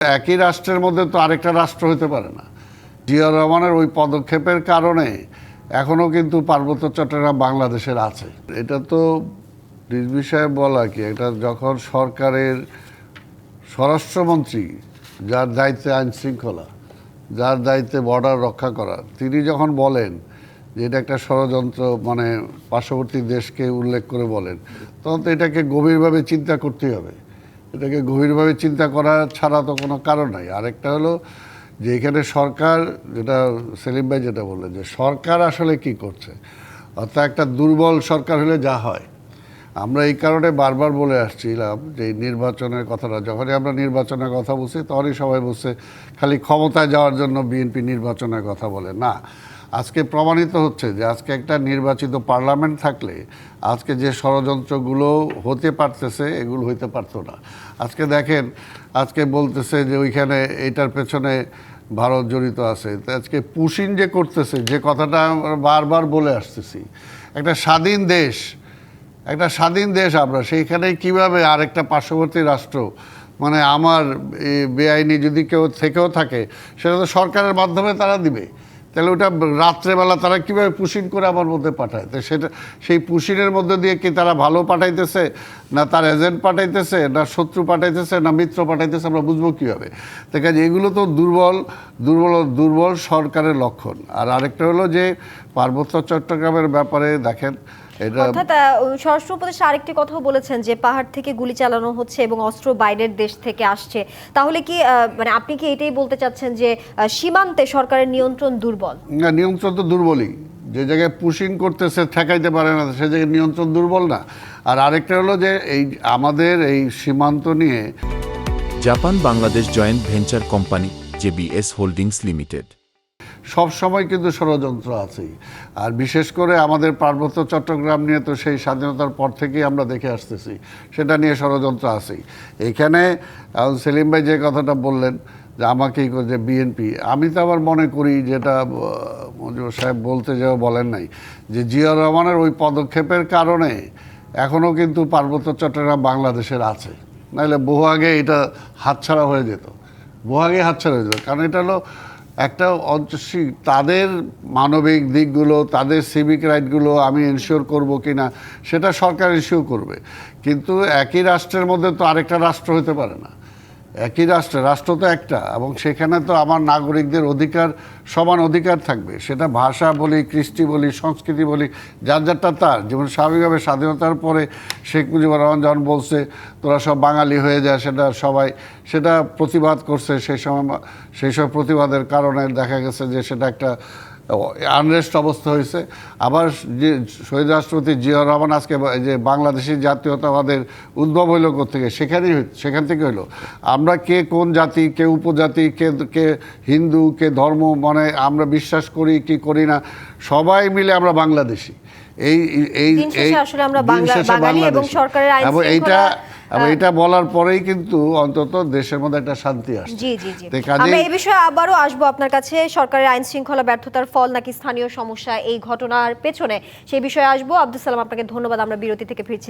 একই রাষ্ট্রের মধ্যে তো আরেকটা রাষ্ট্র হতে পারে না। জিয়াউর রহমানের ওই পদক্ষেপের কারণে এখনো কিন্তু পার্বত্য চট্টগ্রাম বাংলাদেশের আছে। এটা তো নির্বিষয়ে বলা কি, এটা যখন সরকারের স্বরাষ্ট্রমন্ত্রী, যার দায়িত্বে আইন শৃঙ্খলা, যার দায়িত্বে বর্ডার রক্ষা করা, তিনি যখন বলেন যে এটা একটা ষড়যন্ত্র, মানে পার্শ্ববর্তী দেশকে উল্লেখ করে বলেন, তখন তো এটাকে গভীরভাবে চিন্তা করতেই হবে। এটাকে গভীরভাবে চিন্তা করা ছাড়া তো কোনো কারণ নাই। আরেকটা হলো যে এখানে সরকার, যেটা সেলিম ভাই যেটা বললেন, যে সরকার আসলে কি করছে, অর্থাৎ একটা দুর্বল সরকার হলে যা হয়। আমরা এই কারণে বারবার বলে আসছিলাম যে এই নির্বাচনের কথাটা, যখনই আমরা নির্বাচনের কথা বলছি তখনই সবাই বলছে খালি ক্ষমতায় যাওয়ার জন্য বিএনপি নির্বাচনের কথা বলে না। আজকে প্রমাণিত হচ্ছে যে আজকে একটা নির্বাচিত পার্লামেন্ট থাকলে আজকে যে ষড়যন্ত্রগুলো হতে পারতেছে এগুলো হইতে পারতো না। আজকে দেখেন, আজকে বলতেছে যে ওইখানে এইটার পেছনে ভারত জড়িত আছে। আজকে পুশিন যে করতেছে, যে কথাটা আমরা বারবার বলে আসতেছি, একটা স্বাধীন দেশ আমরা, সেইখানে কিভাবে আরেকটা পার্শ্ববর্তী রাষ্ট্র, মানে আমার বেআইনি যদি কেউ থেকেও থাকে সেটা তো সরকারের মাধ্যমে তারা দিবে, তাহলে ওটা রাত্রেবেলা তারা কীভাবে পুশিন করে আমার মধ্যে পাঠায়? তো সেটা, সেই পুশিনের মধ্যে দিয়ে কি তারা ভালো পাঠাইতেছে, না তার এজেন্ট পাঠাইতেছে, না শত্রু পাঠাইতেছে, না মিত্র পাঠাইতেছে, আমরা বুঝবো কীভাবে? ঠিক আছে, এগুলো তো দুর্বল সরকারের লক্ষণ। আর আরেকটা হলো যে পার্বত্য চট্টগ্রামের ব্যাপারে দেখেন, অর্থাৎ স্বরাষ্ট্র উপদেষ্টা আরেকটি কথাও বলেছেন যে পাহাড় থেকে গুলি চালানো হচ্ছে এবং অস্ত্র বাইরের দেশ থেকে আসছে। তাহলে কি মানে আপনি কি এটাই বলতে চাচ্ছেন যে সীমান্তে সরকারের নিয়ন্ত্রণ দুর্বল? না, নিয়ন্ত্রণ তো দুর্বলই। যে জায়গায় পুশিং করতেছে, ঠেকাইতে পারে না, সে জায়গায় নিয়ন্ত্রণ দুর্বল না। আর আরেকটা হলো যে এই আমাদের এই সীমান্ত নিয়ে Japan Bangladesh joint venture company JBS holdings limited সব সময় কিন্তু ষড়যন্ত্র আছেই। আর বিশেষ করে আমাদের পার্বত্য চট্টগ্রাম নিয়ে তো সেই স্বাধীনতার পর থেকেই আমরা দেখে আসতেছি, সেটা নিয়ে ষড়যন্ত্র আছেই। এখানে সেলিম ভাই যে কথাটা বললেন যে আমাকেই যে বিএনপি, আমি তো আবার মনে করি, যেটা মজিবুর সাহেব বলতে যেও বলেন নাই, যে জিয়াউর রহমানের ওই পদক্ষেপের কারণে এখনও কিন্তু পার্বত্য চট্টগ্রাম বাংলাদেশের আছে। নাহলে বহু আগে এটা হাতছাড়া হয়ে যেত, কারণ এটা হলো একটা তাদের মানবিক দিকগুলো, তাদের সিভিক রাইটগুলো আমি এনশিওর করবো কি না সেটা সরকার এনশিওর করবে। কিন্তু একই রাষ্ট্রের মধ্যে তো আরেকটা রাষ্ট্র হতে পারে না। একই রাষ্ট্র তো একটা, এবং সেখানে তো আমার নাগরিকদের অধিকার, সমান অধিকার থাকবে। সেটা ভাষা বলি, কৃষ্টি বলি, সংস্কৃতি বলি, যার যারটা তার। যেমন স্বাভাবিকভাবে স্বাধীনতার পরে শেখ মুজিবুর রহমান যখন বলছে তোরা সব বাঙালি হয়ে যায়, সেটা সবাই সেটা প্রতিবাদ করছে। সেই সব প্রতিবাদের কারণে দেখা গেছে যে সেটা একটা আনরেস্ট অবস্থা হয়েছে। আবার যে শহীদ রাষ্ট্রপতি জিয়াউর রহমান আজকে যে বাংলাদেশি জাতীয়তাবাদের উদ্ভব হইল কোত্থেকে, সেখান থেকে হইলো। আমরা কে কোন জাতি, কে উপজাতি, কে হিন্দু, কে ধর্ম, মানে আমরা বিশ্বাস করি কি করি না, সবাই মিলে আমরা বাংলাদেশি। এইটা বলার পরেই কিন্তু অন্তত দেশের মধ্যে একটা শান্তি আসছে। জি জি জি, আমরা এই বিষয়ে আবারও আসবো আপনার কাছে। সরকারের আইন শৃঙ্খলা ব্যর্থতার ফল নাকি স্থানীয় সমস্যা এই ঘটনার পেছনে, সেই বিষয়ে আসবো। আব্দুল সালাম, আপনাকে ধন্যবাদ। আমরা বিরতি থেকে ফিরছি।